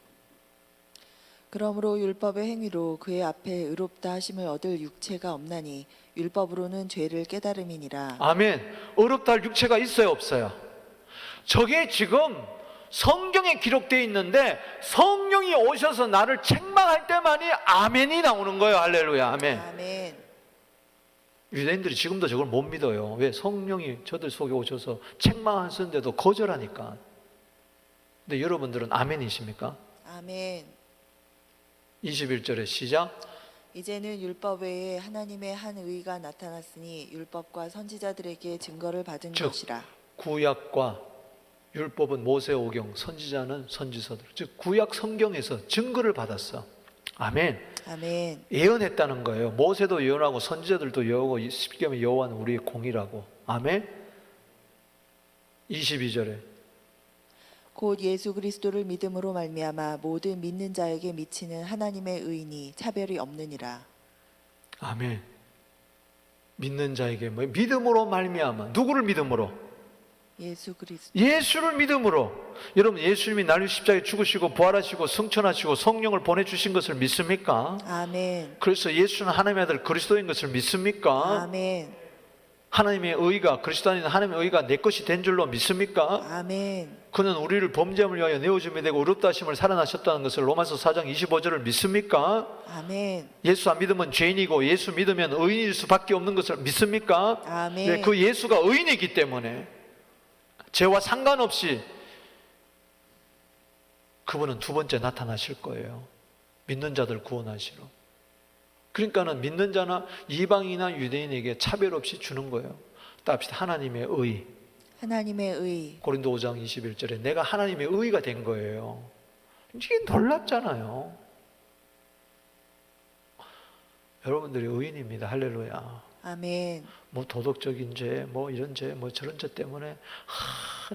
그러므로 율법의 행위로 그의 앞에 의롭다 하심을 얻을 육체가 없나니 율법으로는 죄를 깨달음이니라. 아멘. 어렵다 할 육체가 있어요, 없어요? 저게 지금 성경에 기록되어 있는데 성령이 오셔서 나를 책망할 때만이 아멘이 나오는 거예요. 할렐루야. 아멘. 아멘. 유대인들이 지금도 저걸 못 믿어요. 왜? 성령이 저들 속에 오셔서 책망하시는데도 거절하니까. 근데 여러분들은 아멘이십니까? 아멘. 21절에 시작. 이제는 율법 외에 하나님의 한 의가 나타났으니 율법과 선지자들에게 증거를 받은 즉, 것이라. 구약과 율법은 모세 오경, 선지자는 선지서들. 즉 구약 성경에서 증거를 받았어. 아멘. 아멘. 예언했다는 거예요. 모세도 예언하고 선지자들도 예언하고 쉽게 말하면 여호와는 우리의 공이라고. 아멘. 22절에 곧 예수 그리스도를 믿음으로 말미암아 모든 믿는 자에게 미치는 하나님의 의인이 차별이 없느니라. 아멘. 믿는 자에게 뭐 믿음으로 말미암아. 누구를 믿음으로? 예수 그리스도. 예수를 믿음으로. 여러분, 예수님이 날류 십자가에 죽으시고 부활하시고 승천하시고 성령을 보내주신 것을 믿습니까? 아멘. 그래서 예수는 하나님의 아들 그리스도인 것을 믿습니까? 아멘. 하나님의 의가, 그리스도 안에 하나님의 의가 내 것이 된 줄로 믿습니까? 아멘. 그는 우리를 범죄함을 위하여 내어줌이 되고 의롭다 하심을 살아나셨다는 것을 로마서 4장 25절을 믿습니까? 아멘. 예수 안 믿으면 죄인이고 예수 믿으면 의인일 수밖에 없는 것을 믿습니까? 아멘. 네, 그 예수가 의인이기 때문에 죄와 상관없이 그분은 두 번째 나타나실 거예요. 믿는 자들 구원하시러. 그러니까는 믿는 자나 이방이나 유대인에게 차별 없이 주는 거예요. 따합시다. 하나님의 의. 하나님의 의. 고린도 5장 21절에 내가 하나님의 의가 된 거예요. 이게 놀랍잖아요. 여러분들이 의인입니다. 할렐루야. 아멘. 뭐 도덕적인 죄, 뭐 이런 죄, 뭐 저런 죄 때문에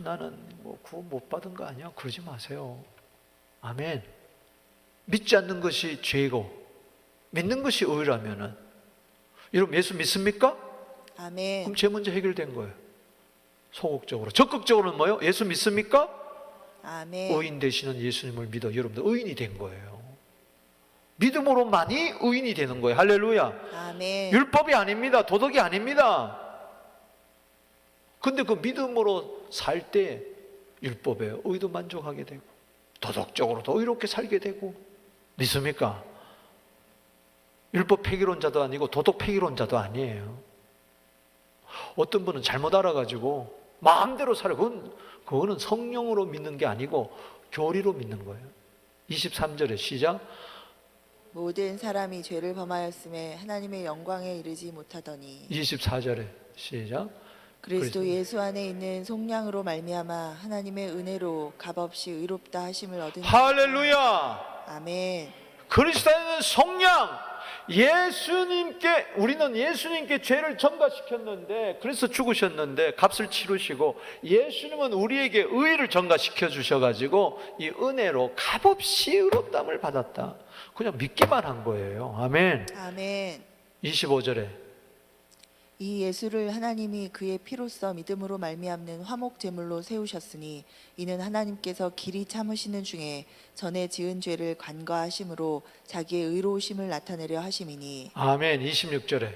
나는 뭐 구원 못 받은 거 아니야? 그러지 마세요. 아멘. 믿지 않는 것이 죄고 믿는 것이 의라면은 여러분 예수 믿습니까? 아멘. 그럼 죄 문제 해결된 거예요. 소극적으로. 적극적으로는 뭐요? 예수 믿습니까? 아멘. 의인 되시는 예수님을 믿어 여러분들 의인이 된 거예요. 믿음으로만이 의인이 되는 거예요. 할렐루야. 아멘. 율법이 아닙니다. 도덕이 아닙니다. 근데 그 믿음으로 살 때 율법에 의도 만족하게 되고 도덕적으로도 의롭게 살게 되고. 믿습니까? 율법 폐기론자도 아니고 도덕 폐기론자도 아니에요. 어떤 분은 잘못 알아가지고 마음대로 살고 그거는 성령으로 믿는 게 아니고 교리로 믿는 거예요. 23절에 시작. 모든 사람이 죄를 범하였음에 하나님의 영광에 이르지 못하더니 24절에 시작. 그리스도 예수 안에 있는 속량으로 말미암아 하나님의 은혜로 값없이 의롭다 하심을 얻은. 할렐루야. 아멘. 그리스도 안에 있는 속량, 우리는 예수님께 죄를 전가시켰는데, 그래서 죽으셨는데 값을 치르시고, 예수님은 우리에게 의를 전가시켜 주셔가지고 이 은혜로 값없이 의롭다함을 받았다. 그냥 믿기만 한 거예요. 아멘. 아멘. 25절에 이 예수를 하나님이 그의 피로써 믿음으로 말미암는 화목 제물로 세우셨으니 이는 하나님께서 길이 참으시는 중에 전에 지은 죄를 간과하심으로 자기의 의로우심을 나타내려 하심이니. 아멘. 26절에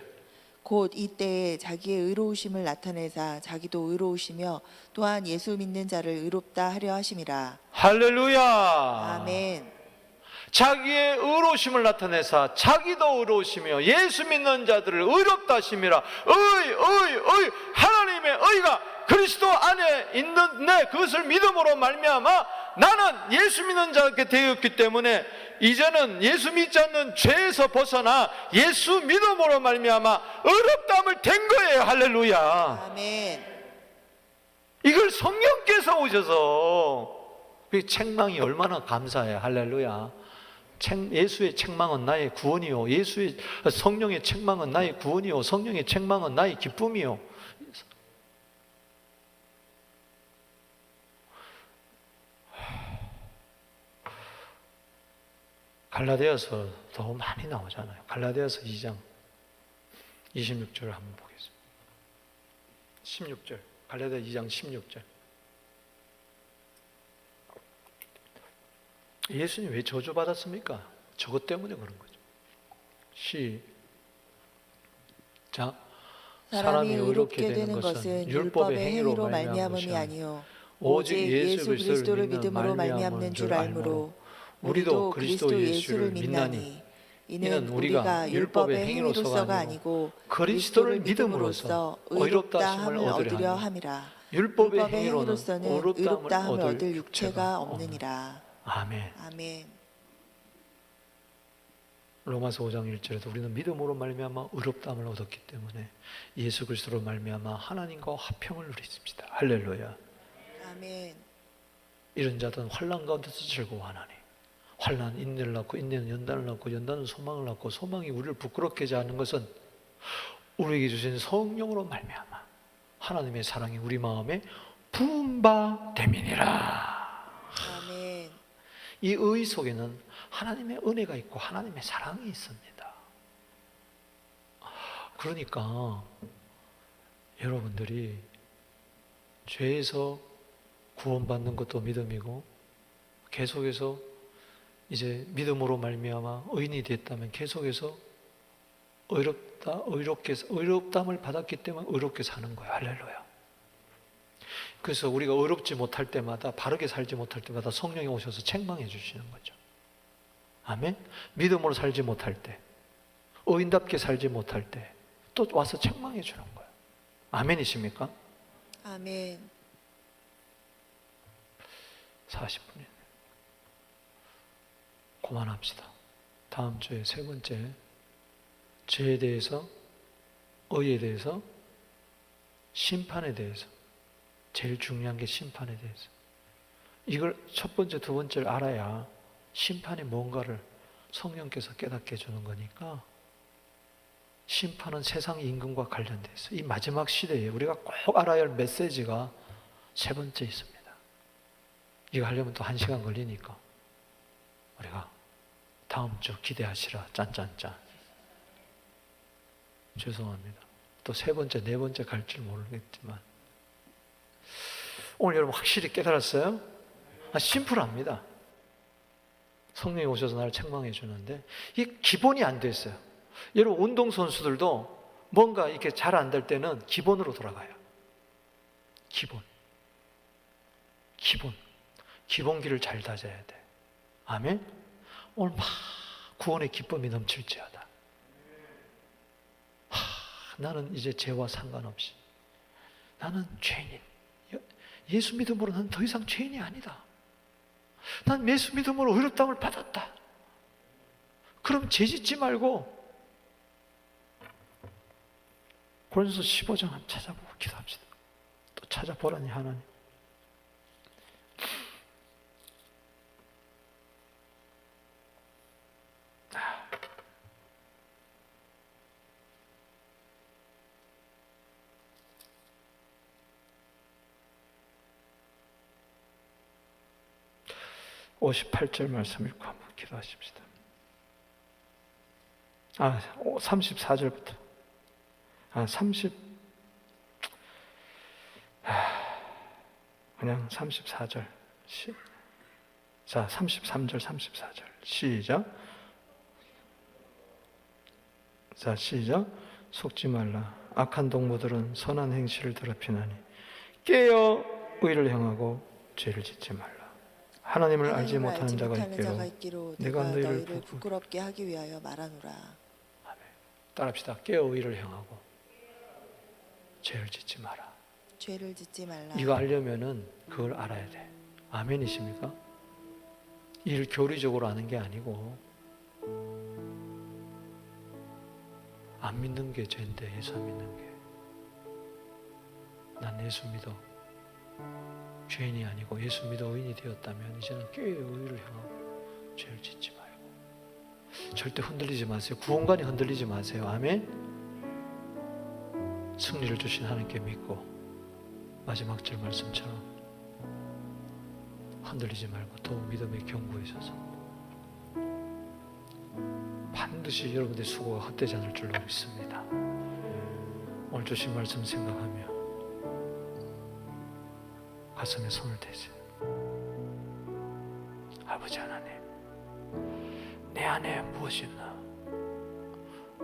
곧 이때에 자기의 의로우심을 나타내사 자기도 의로우시며 또한 예수 믿는 자를 의롭다 하려 하심이라. 할렐루야. 아멘. 자기의 의로우심을 나타내사 자기도 의로우시며 예수 믿는 자들을 의롭다 하심이라. 의 하나님의 의가 그리스도 안에 있는데 그것을 믿음으로 말미암아 나는 예수 믿는 자에게 되었기 때문에 이제는 예수 믿지 않는 죄에서 벗어나 예수 믿음으로 말미암아 의롭다함을 된 거예요. 할렐루야. 아멘. 이걸 성령께서 오셔서, 그 책망이 얼마나 감사해요. 할렐루야. 예수의 책망은 나의 구원이요, 예수의 성령의 책망은 나의 구원이요, 성령의 책망은 나의 기쁨이요. 갈라디아서 더 많이 나오잖아요. 갈라디아서 2장 26절을 한번 보겠습니다. 16절, 갈라디아 2장 16절. 예수님 왜 저주받았습니까? 저것 때문에 그런 거죠. 시작. 사람이 의롭게 되는 것은 율법의 행위로 말미암음이 아니요 오직 예수 그리스도를 믿음으로 말미암는 줄 알므로 우리도 그리스도 예수를 믿나니 이는 우리가 율법의 행위로서가 아니고 그리스도를 믿음으로써 의롭다함을 얻으려 함이라. 율법의 행위로서는 의롭다함을 얻을 육체가 없느니라. 아멘. 아멘. 로마서 5장 1절에도 우리는 믿음으로 말미암아 의롭다함을 얻었기 때문에 예수 그리스도로 말미암아 하나님과 화평을 누리십니다. 할렐루야. 아멘. 이런 자들은 환난 가운데서 즐거워하나니 환난 인내를 낳고 인내는 연단을 낳고 연단은 소망을 낳고 소망이 우리를 부끄럽게 하지 않는 것은 우리에게 주신 성령으로 말미암아 하나님의 사랑이 우리 마음에 부은 바 됨이니라. 아멘. 이 의 속에는 하나님의 은혜가 있고 하나님의 사랑이 있습니다. 그러니까 여러분들이 죄에서 구원받는 것도 믿음이고 계속해서 이제 믿음으로 말미암아 의인이 됐다면 계속해서 의롭다함을 받았기 때문에 의롭게 사는 거예요. 할렐루야. 그래서 우리가 의롭지 못할 때마다, 바르게 살지 못할 때마다 성령이 오셔서 책망해 주시는 거죠. 아멘. 믿음으로 살지 못할 때, 의인답게 살지 못할 때 또 와서 책망해 주는 거예요. 아멘이십니까? 아멘. 40분이네요. 그만합시다. 다음 주에 세 번째, 죄에 대해서, 의에 대해서, 심판에 대해서. 제일 중요한 게 심판에 대해서. 이걸 첫 번째, 두 번째를 알아야 심판이 뭔가를 성령께서 깨닫게 해주는 거니까. 심판은 세상 임금과 관련돼 있어요. 이 마지막 시대에 우리가 꼭 알아야 할 메시지가 세 번째 있습니다. 이거 하려면 또 1시간 걸리니까 우리가 다음 주 기대하시라. 짠짠짠. 죄송합니다. 또 세 번째, 네 번째 갈 줄 모르겠지만 오늘 여러분 확실히 깨달았어요? 심플합니다. 성령이 오셔서 나를 책망해 주는데 이게 기본이 안 됐어요. 여러분 운동선수들도 뭔가 이렇게 잘 안 될 때는 기본으로 돌아가요. 기본기를 잘 다져야 돼. 아멘. 오늘 막 구원의 기쁨이 넘칠지어다. 나는 이제 죄와 상관없이 나는 죄인인, 예수 믿음으로 나는 더 이상 죄인이 아니다. 난 예수 믿음으로 의롭다함을 받았다. 그럼 죄 짓지 말고 고린도서 15장 한번 찾아보고 기도합시다. 또 찾아보라니 하나님. 58절 말씀 읽고 한번 기도하십시다. 34절부터. 그냥 34절. 자, 33절, 34절. 시작. 자, 시작. 속지 말라. 악한 동무들은 선한 행실을 더럽히나니 깨어 의를 행하고 죄를 짓지 말라. 하나님을 알지 못하는 자가 있기로 내가 너희를 부끄럽게 하기 위하여 말하노라. 아멘. 따라합시다. 깨어 의를 행하고 죄를 짓지 마라. 죄를 짓지 말라. 이거 알려면은 그걸 알아야 돼. 아멘이십니까? 이를 교리적으로 아는 게 아니고, 안 믿는 게 죄인데 예수 안 믿는 게. 난 예수 믿어. 죄인이 아니고 예수 믿어 의인이 되었다면 이제는 깨어 의를 향하고 죄를 짓지 말고. 절대 흔들리지 마세요. 구원관이 흔들리지 마세요. 아멘. 승리를 주신 하나님께 믿고 마지막 절 말씀처럼 흔들리지 말고 더욱 믿음의 견고에 서서 반드시 여러분들의 수고가 헛되지 않을 줄로 믿습니다. 오늘 주신 말씀 생각하며 가슴에 손을 대세요. 아버지 하나님, 내 안에 무엇이 있나?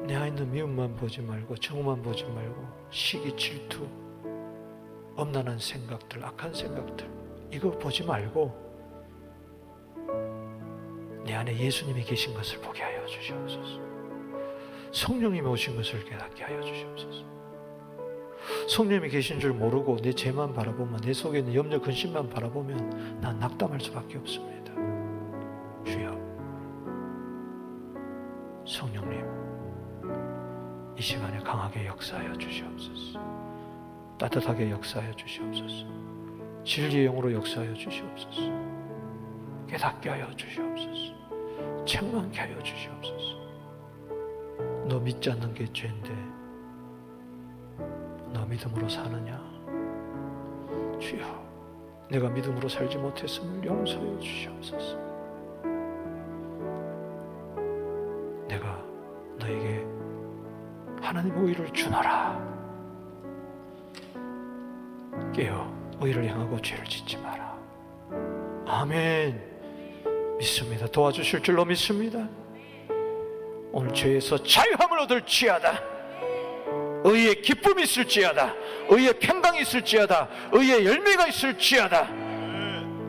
내 안에 있는 미움만 보지 말고, 정오만 보지 말고, 시기, 질투, 엄난한 생각들, 악한 생각들, 이거 보지 말고 내 안에 예수님이 계신 것을 보게 하여 주시옵소서. 성령님이 오신 것을 깨닫게 하여 주시옵소서. 성령님이 계신 줄 모르고 내 죄만 바라보면, 내 속에 있는 염려, 근심만 바라보면 난 낙담할 수밖에 없습니다. 주여, 성령님, 이 시간에 강하게 역사하여 주시옵소서. 따뜻하게 역사하여 주시옵소서. 진리의 영으로 역사하여 주시옵소서. 깨닫게 하여 주시옵소서. 책망케 하여 주시옵소서. 너 믿지 않는 게 죄인데 너 믿음으로 사느냐? 주여, 내가 믿음으로 살지 못했음을 용서해 주시옵소서. 내가 너에게 하나님의 의를 주노라. 깨어 의를 향하고 죄를 짓지 마라. 아멘. 믿습니다. 도와주실 줄로 믿습니다. 오늘 죄에서 자유함을 얻을지어다. 의의 기쁨이 있을지어다. 의의 평강이 있을지어다. 의의 열매가 있을지어다.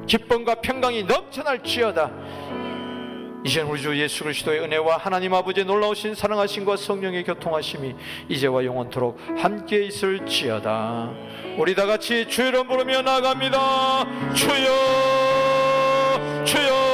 기쁨과 평강이 넘쳐날지어다. 이젠 우리 주 예수 그리스도의 은혜와 하나님 아버지의 놀라우신 사랑하심과 성령의 교통하심이 이제와 영원토록 함께 있을지어다. 우리 다 같이 주여 이름 부르며 나아갑니다. 주여, 주여.